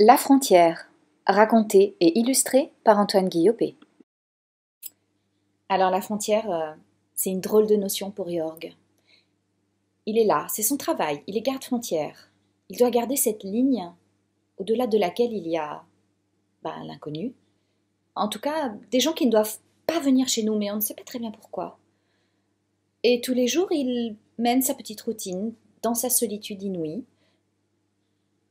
La frontière, racontée et illustrée par Antoine Guillopé. Alors la frontière, c'est une drôle de notion pour Jorg. Il est là, c'est son travail, il est garde-frontière. Il doit garder cette ligne au-delà de laquelle il y a l'inconnu. En tout cas, des gens qui ne doivent pas venir chez nous, mais on ne sait pas très bien pourquoi. Et tous les jours, il mène sa petite routine dans sa solitude inouïe.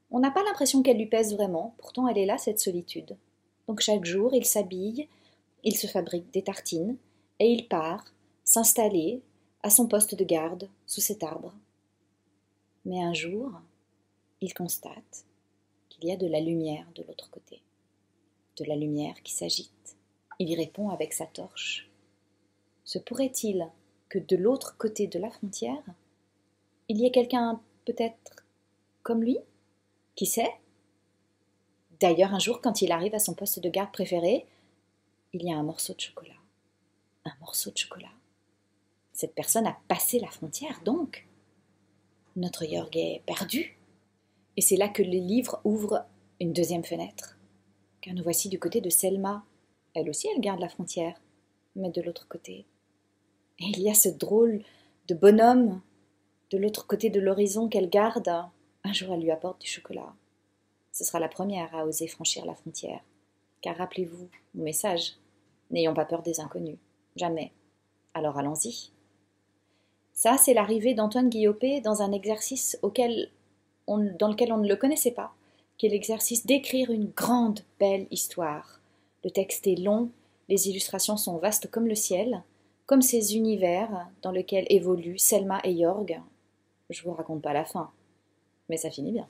On n'a pas l'impression qu'elle lui pèse vraiment, pourtant elle est là, cette solitude. Donc chaque jour, il s'habille, il se fabrique des tartines, et il part s'installer à son poste de garde sous cet arbre. Mais un jour, il constate qu'il y a de la lumière de l'autre côté, de la lumière qui s'agite. Il y répond avec sa torche. Se pourrait-il que de l'autre côté de la frontière, il y ait quelqu'un peut-être comme lui? Qui sait? D'ailleurs, un jour, quand il arrive à son poste de garde préféré, il y a un morceau de chocolat. Un morceau de chocolat. Cette personne a passé la frontière, donc. Notre Jorg est perdu. Et c'est là que le livre ouvre une deuxième fenêtre. Car nous voici du côté de Selma. Elle aussi, elle garde la frontière, mais de l'autre côté. Et il y a ce drôle de bonhomme de l'autre côté de l'horizon qu'elle garde. Un jour, elle lui apporte du chocolat. Ce sera la première à oser franchir la frontière. Car rappelez-vous mon message, n'ayons pas peur des inconnus. Jamais. Alors allons-y. Ça, c'est l'arrivée d'Antoine Guillopé dans un exercice dans lequel on ne le connaissait pas, qui est l'exercice d'écrire une grande, belle histoire. Le texte est long, les illustrations sont vastes comme le ciel, comme ces univers dans lesquels évoluent Selma et Jorg. Je vous raconte pas la fin, mais ça finit bien.